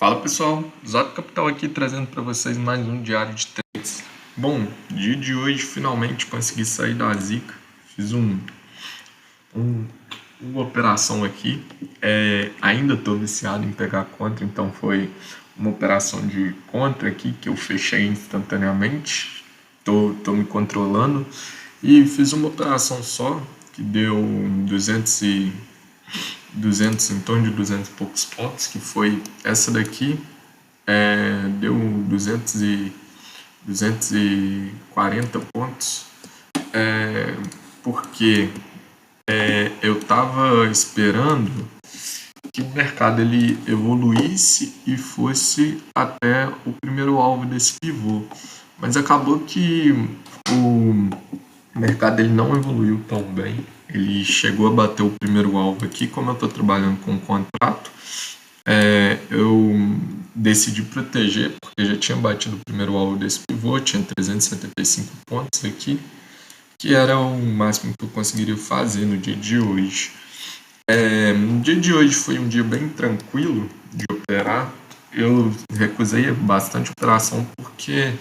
Fala pessoal, Zato Capital aqui trazendo para vocês mais um diário de trades. Bom, dia de hoje finalmente consegui sair da zica, fiz uma operação aqui, ainda estou viciado em pegar contra, então foi uma operação de contra aqui que eu fechei instantaneamente, tô me controlando e fiz uma operação só que deu 200, em torno de 200 e poucos pontos, que foi essa daqui, deu 240 pontos, porque eu estava esperando que o mercado ele evoluísse e fosse até o primeiro alvo desse pivô, mas acabou que o mercado ele não evoluiu tão bem. Ele chegou a bater o primeiro alvo aqui. Como eu estou trabalhando com um contrato, eu decidi proteger, porque já tinha batido o primeiro alvo desse pivô, tinha 375 pontos aqui, que era o máximo que eu conseguiria fazer no dia de hoje. No dia de hoje foi um dia bem tranquilo de operar. Eu recusei bastante operação porque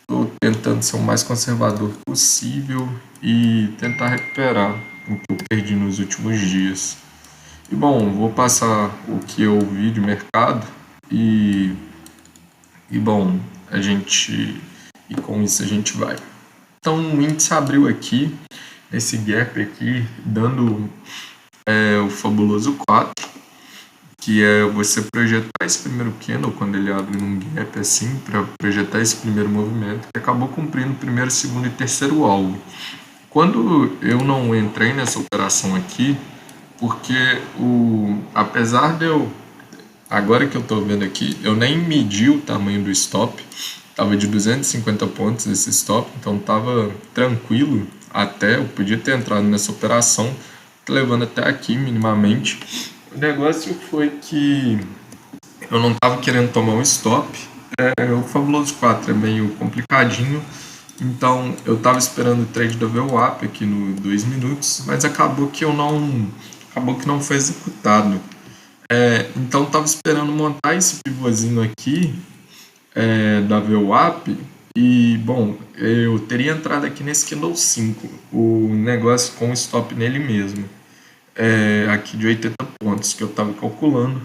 estou tentando ser o mais conservador possível e tentar recuperar o que eu perdi nos últimos dias. E bom, vou passar o que eu vi de mercado e bom, e com isso a gente vai. Então o índice abriu aqui, nesse gap aqui, dando o fabuloso 4, que é você projetar esse primeiro candle quando ele abre num gap assim, para projetar esse primeiro movimento, que acabou cumprindo o primeiro, segundo e terceiro alvo. Quando eu não entrei nessa operação aqui, porque apesar de agora que eu estou vendo aqui, eu nem medi o tamanho do stop, estava de 250 pontos esse stop, então estava tranquilo até, eu podia ter entrado nessa operação, levando até aqui minimamente. O negócio foi que eu não estava querendo tomar um stop, o fabuloso 4 é meio complicadinho, então eu estava esperando o trade da VWAP aqui no 2 minutos, mas acabou que não foi executado. Então estava esperando montar esse pivôzinho aqui da VWAP e bom, eu teria entrado aqui nesse candle 5, o negócio com stop nele mesmo, aqui de 80 pontos que eu estava calculando.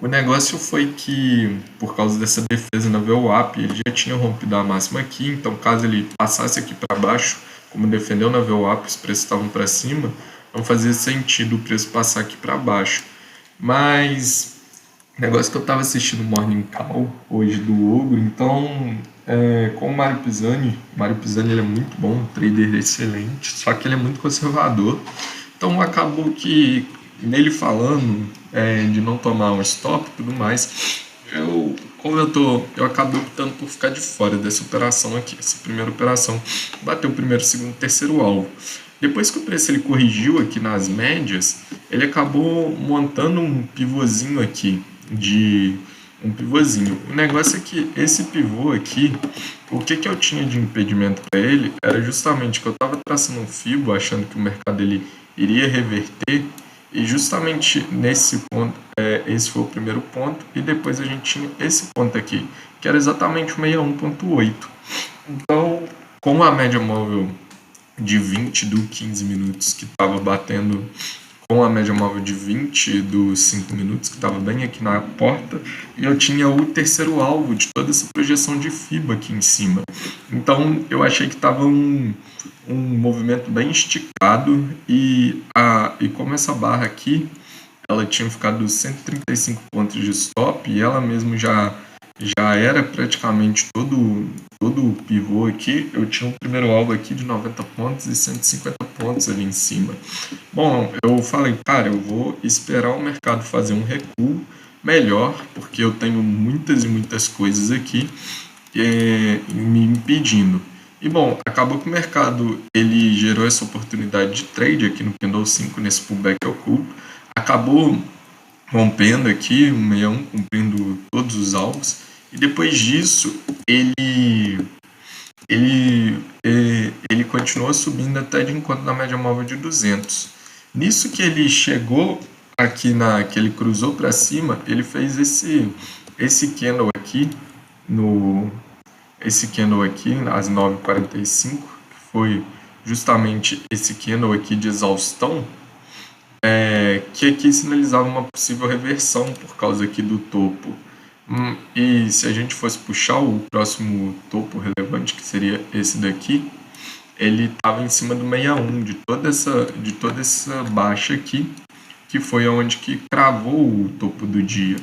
O negócio foi que, por causa dessa defesa na VWAP, ele já tinha rompido a máxima aqui, então caso ele passasse aqui para baixo, como defendeu na VWAP, os preços estavam para cima, não fazia sentido o preço passar aqui para baixo. Mas o negócio que eu estava assistindo o Morning Call hoje do Ogro, então com o Mário Pisani ele é muito bom, um trader excelente, só que ele é muito conservador. Então acabou que nele falando de não tomar um stop e tudo mais, eu acabei optando por ficar de fora dessa operação aqui. Essa primeira operação bateu o primeiro, segundo, terceiro alvo. Depois que o preço ele corrigiu aqui nas médias, ele acabou montando um pivôzinho aqui, O negócio é que esse pivô aqui, o que eu tinha de impedimento para ele era justamente que eu estava traçando um fibo, achando que o mercado ele iria reverter, e justamente nesse ponto, esse foi o primeiro ponto, e depois a gente tinha esse ponto aqui, que era exatamente o 61.8. Então, com a média móvel de 20 do 15 minutos que estava batendo com a média móvel de 20 dos 5 minutos, que estava bem aqui na porta, e eu tinha o terceiro alvo de toda essa projeção de FIBA aqui em cima. Então eu achei que estava um movimento bem esticado, e como essa barra aqui, ela tinha ficado 135 pontos de stop, e ela mesmo já era praticamente todo o pivô aqui. Eu tinha um primeiro alvo aqui de 90 pontos e 150 pontos ali em cima. Bom, eu falei, cara, eu vou esperar o mercado fazer um recuo melhor, porque eu tenho muitas e muitas coisas aqui me impedindo. E bom, acabou que o mercado ele gerou essa oportunidade de trade aqui no candle 5, nesse pullback oculto, acabou rompendo aqui o 61, cumprindo todos os alvos, e depois disso ele continuou subindo até de encontro na média móvel de 200. Nisso que ele chegou aqui que ele cruzou para cima, ele fez esse candle aqui no esse candle aqui às 9h45, que foi justamente esse candle aqui de exaustão, que aqui sinalizava uma possível reversão por causa aqui do topo. E se a gente fosse puxar o próximo topo relevante, que seria esse daqui, ele estava em cima do 61, de toda essa baixa aqui, que foi onde que cravou o topo do dia,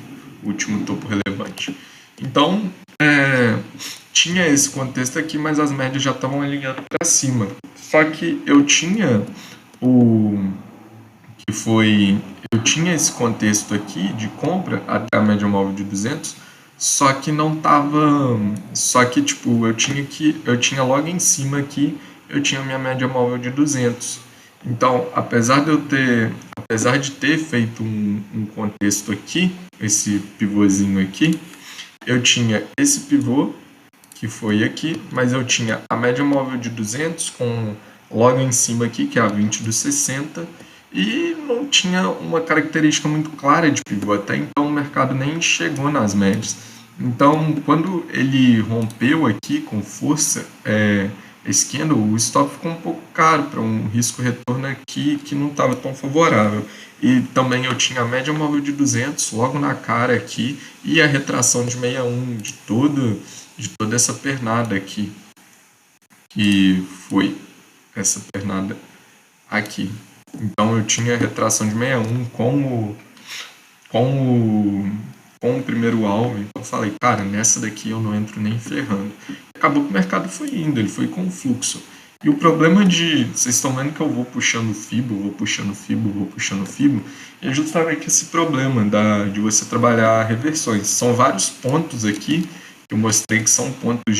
o último topo relevante. Então, tinha esse contexto aqui, mas as médias já estavam alinhando para cima. Só que eu tinha esse contexto aqui de compra até a média móvel de 200, só que não tava, só que tipo, eu tinha logo em cima aqui, eu tinha minha média móvel de 200. Então, apesar de ter feito um contexto aqui, esse pivôzinho aqui, eu tinha esse pivô que foi aqui, mas eu tinha a média móvel de 200 com logo em cima aqui, que é a 20 dos 60, e não tinha uma característica muito clara de pivô, até então o mercado nem chegou nas médias. Então, quando ele rompeu aqui com força, esse candle, o stop ficou um pouco caro para um risco-retorno aqui que não estava tão favorável. E também eu tinha a média móvel de 200 logo na cara aqui e a retração de 61 de toda essa pernada aqui, que foi essa pernada aqui. Então eu tinha a retração de 61 com o primeiro alvo, então eu falei, cara, nessa daqui eu não entro nem ferrando. Acabou que o mercado foi indo, ele foi com fluxo. E o problema vocês estão vendo que eu vou puxando FIBO, vou puxando FIBO, vou puxando FIBO, é justamente esse problema de você trabalhar reversões. São vários pontos aqui que eu mostrei que são pontos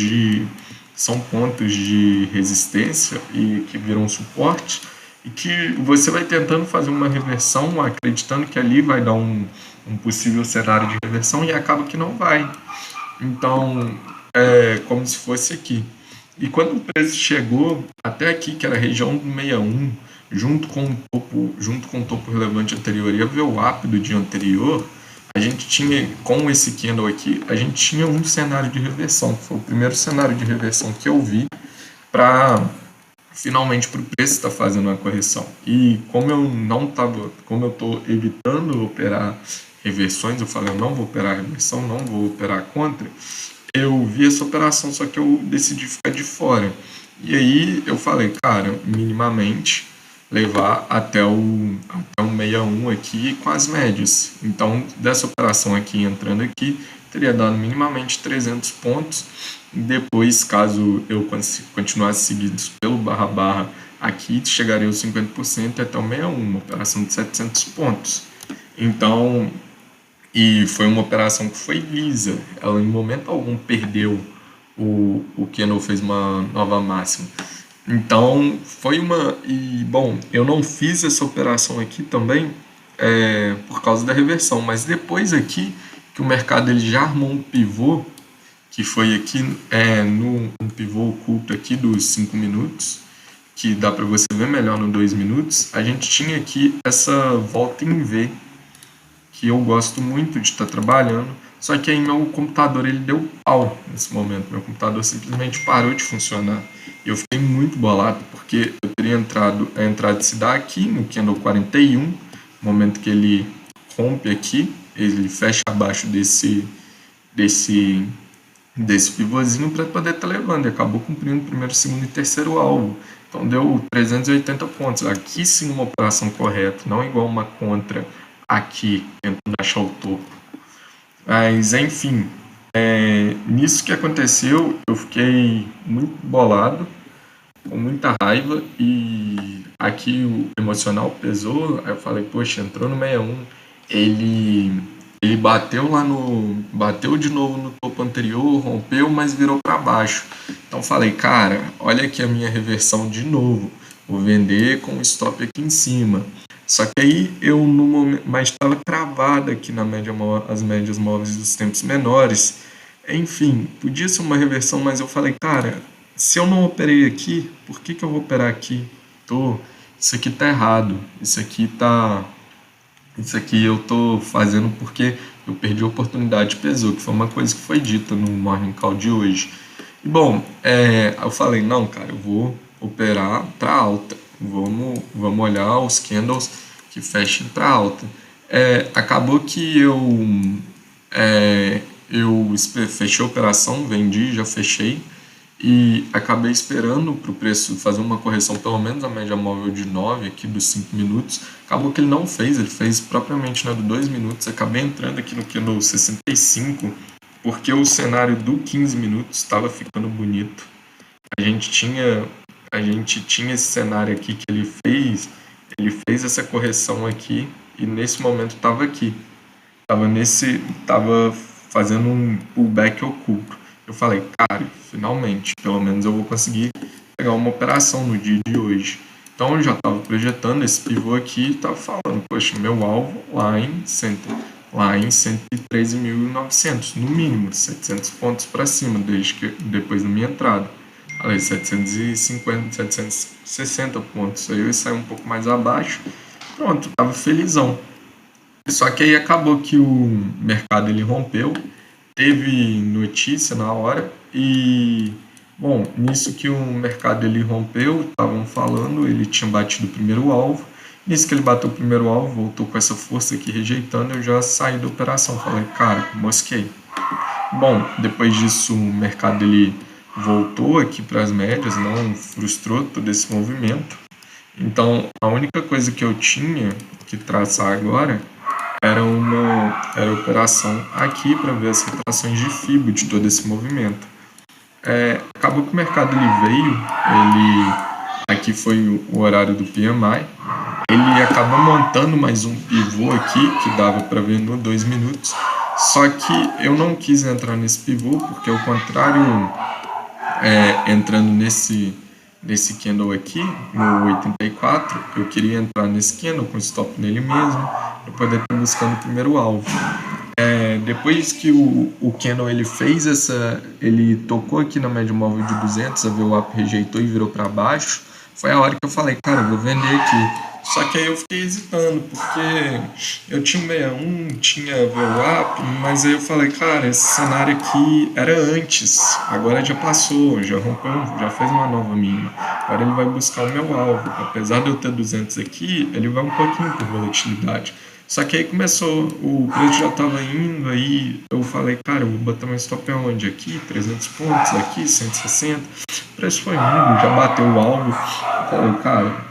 de resistência e que viram suporte, e que você vai tentando fazer uma reversão, acreditando que ali vai dar um possível cenário de reversão e acaba que não vai. Então, é como se fosse aqui. E quando o preço chegou até aqui, que era a região do 61, junto com o topo relevante anterior e a VWAP do dia anterior, a gente tinha, com esse candle aqui, a gente tinha um cenário de reversão, que foi o primeiro cenário de reversão que eu vi para finalmente para o preço estar fazendo uma correção. E como eu estou evitando operar reversões, eu falei, eu não vou operar reversão, não vou operar contra, eu vi essa operação, só que eu decidi ficar de fora. E aí eu falei, cara, minimamente levar até o 61 aqui com as médias. Então, dessa operação aqui, entrando aqui, teria dado minimamente 300 pontos. Depois, caso eu continuasse seguindo pelo barra aqui, chegaria aos 50% até o 61, uma operação de 700 pontos. Então, e foi uma operação que foi lisa, ela em momento algum perdeu, o candle fez uma nova máxima. Então, bom, eu não fiz essa operação aqui também por causa da reversão, mas depois aqui, que o mercado ele já armou um pivô, que foi aqui um pivô oculto aqui dos 5 minutos, que dá para você ver melhor no 2 minutos, a gente tinha aqui essa volta em V, que eu gosto muito de estar trabalhando, só que aí meu computador ele deu pau nesse momento, meu computador simplesmente parou de funcionar. E eu fiquei muito bolado, porque eu teria a entrada se dá aqui no candle 41, no momento que ele rompe aqui, ele fecha abaixo desse pivôzinho para poder estar levando, e acabou cumprindo o primeiro, segundo e terceiro alvo. Então deu 380 pontos. Aqui sim uma operação correta, não igual uma contra aqui, tentando achar o topo. Mas, enfim, nisso que aconteceu, eu fiquei muito bolado, com muita raiva, e aqui o emocional pesou. Aí eu falei, poxa, entrou no 61, ele bateu de novo no topo anterior, rompeu, mas virou para baixo. Então falei, cara, olha aqui a minha reversão de novo, vou vender com o stop aqui em cima. Só que aí eu no momento, mas estava travada aqui as médias móveis dos tempos menores. Enfim, podia ser uma reversão, mas eu falei, cara, se eu não operei aqui, por que eu vou operar aqui? Isso aqui tá errado, isso aqui tá Isso aqui eu tô fazendo porque eu perdi a oportunidade, pesou, que foi uma coisa que foi dita no Morning Call de hoje. E bom, eu falei, não, cara, eu vou operar para alta. Vamos olhar os candles que fechem para alta. Acabou que fechei a operação, vendi, já fechei e acabei esperando para o preço fazer uma correção, pelo menos a média móvel de 9 aqui dos 5 minutos. Acabou que ele não fez, ele fez propriamente na do 2 minutos. Acabei entrando aqui no candle 65, porque o cenário do 15 minutos estava ficando bonito. A gente tinha esse cenário aqui que ele fez essa correção aqui e nesse momento estava aqui. Tava fazendo um pullback oculto. Eu falei, cara, finalmente, pelo menos eu vou conseguir pegar uma operação no dia de hoje. Então eu já estava projetando esse pivô aqui e estava falando, poxa, meu alvo lá em 113.900, no mínimo, 700 pontos para cima, depois da minha entrada. Falei, 750, 760 pontos. Aí eu saí um pouco mais abaixo. Pronto, tava felizão. Só que aí acabou que o mercado ele rompeu, teve notícia na hora e, bom, nisso que o mercado ele rompeu, estavam falando, ele tinha batido o primeiro alvo. Nisso que ele bateu o primeiro alvo, voltou com essa força aqui rejeitando, eu já saí da operação. Falei, cara, mosquei. Bom, depois disso o mercado ele voltou aqui para as médias, não frustrou todo esse movimento. Então, a única coisa que eu tinha que traçar agora era a operação aqui para ver as retrações de FIBO de todo esse movimento. Acabou que o mercado aqui foi o horário do PMI, ele acaba montando mais um pivô aqui que dava para ver no 2 minutos. Só que eu não quis entrar nesse pivô porque ao contrário, entrando nesse candle aqui, no 84, eu queria entrar nesse candle com stop nele mesmo, para poder estar buscando o primeiro alvo. Depois que o candle ele fez ele tocou aqui na média móvel de 200, a VWAP rejeitou e virou para baixo, foi a hora que eu falei, cara, eu vou vender aqui. Só que aí eu fiquei hesitando, porque eu tinha 61, tinha VWAP, mas aí eu falei, cara, esse cenário aqui era antes, agora já passou, já rompeu, já fez uma nova mínima. Agora ele vai buscar o meu alvo. Apesar de eu ter 200 aqui, ele vai um pouquinho por volatilidade. Só que aí começou, o preço já estava indo, aí eu falei, cara, eu vou botar meu stop aonde? Aqui, 300 pontos, aqui, 160. O preço foi indo, já bateu o alvo. Falei, cara,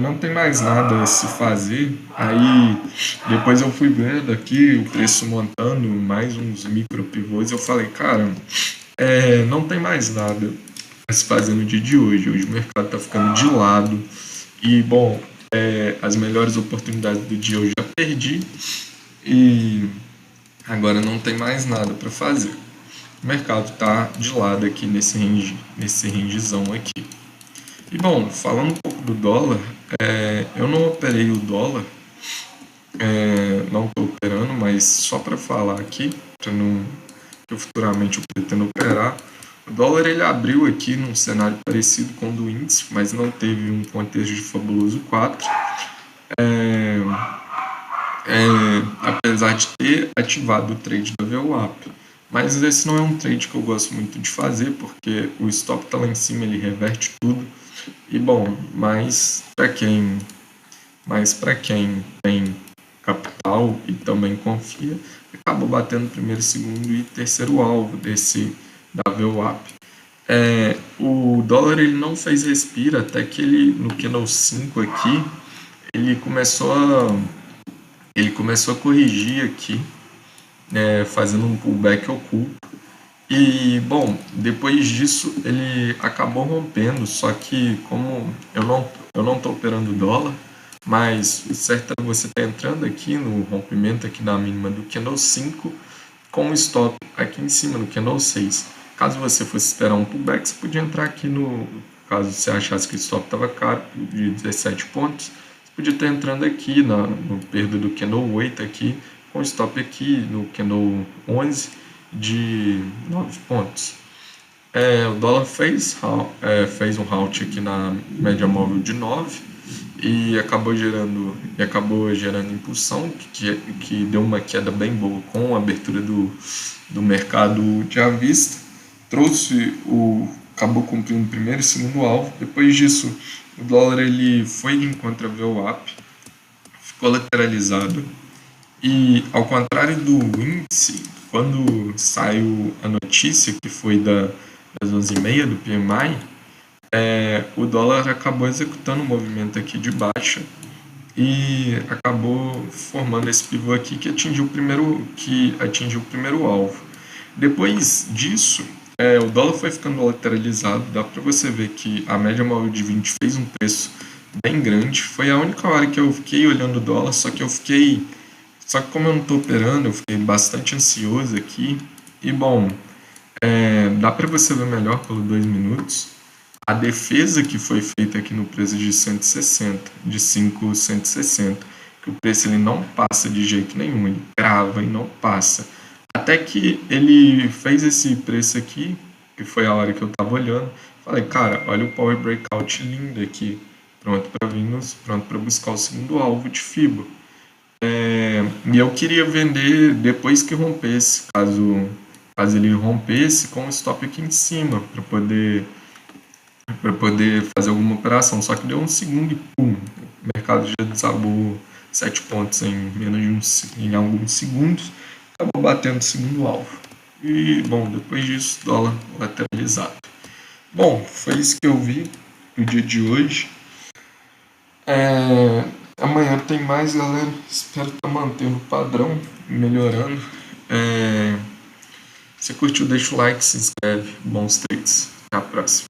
não tem mais nada a se fazer. Aí depois eu fui vendo aqui o preço montando, mais uns micro pivôs. Eu falei, cara, não tem mais nada a se fazer no dia de hoje. Hoje o mercado está ficando de lado. E bom, as melhores oportunidades do dia eu já perdi. E agora não tem mais nada para fazer. O mercado está de lado aqui nesse rangezão aqui. E bom, falando um pouco do dólar, eu não operei o dólar, não estou operando, mas só para falar aqui, para não que eu futuramente eu pretendo operar. O dólar ele abriu aqui num cenário parecido com o do índice, mas não teve um contexto de fabuloso 4. Apesar de ter ativado o trade da VWAP. Mas esse não é um trade que eu gosto muito de fazer, porque o stop está lá em cima, ele reverte tudo. E bom, mas para quem tem capital e também confia, acabou batendo primeiro, segundo e terceiro alvo da VWAP. O dólar ele não fez respiro até que ele no candle 5 aqui ele começou a corrigir aqui, fazendo um pullback oculto. E, bom, depois disso ele acabou rompendo, só que como eu não estou operando dólar, mas o certo é você estar entrando aqui no rompimento aqui da mínima do candle 5 com o stop aqui em cima no candle 6. Caso você fosse esperar um pullback, você podia entrar aqui caso você achasse que o stop estava caro, de 17 pontos, você podia estar entrando aqui no perda do candle 8 aqui, com o stop aqui no candle 11 de 9 pontos. O dólar fez um halt aqui na média móvel de 9 e acabou gerando impulsão, que deu uma queda bem boa com a abertura do mercado de à vista, acabou cumprindo o primeiro e segundo alvo. Depois disso, o dólar ele foi de encontro a VWAP, ficou lateralizado, e ao contrário do índice, quando saiu a notícia que foi das 11h30 do PMI, o dólar acabou executando um movimento aqui de baixa e acabou formando esse pivô aqui que atingiu o primeiro alvo. Depois disso, o dólar foi ficando lateralizado, dá para você ver que a média móvel de 20 fez um preço bem grande. Foi a única hora que eu fiquei olhando o dólar, só que como eu não estou operando, eu fiquei bastante ansioso aqui. E bom, dá para você ver melhor pelos 2 minutos. A defesa que foi feita aqui no preço de 160, de 5,160, que o preço ele não passa de jeito nenhum, ele trava e não passa. Até que ele fez esse preço aqui, que foi a hora que eu estava olhando, falei, cara, olha o Power Breakout lindo aqui, pronto para buscar o segundo alvo de FIBA. E eu queria vender depois que rompesse, caso ele rompesse, com o stop aqui em cima, para poder fazer alguma operação. Só que deu um segundo e pum, o mercado já desabou 7 pontos em alguns segundos, acabou batendo o segundo alvo. E bom, depois disso, dólar lateralizado. Bom, foi isso que eu vi no dia de hoje. Amanhã tem mais, galera. Espero estar mantendo o padrão, melhorando. Se curtiu, deixa o like, se inscreve. Bons trades. Até a próxima.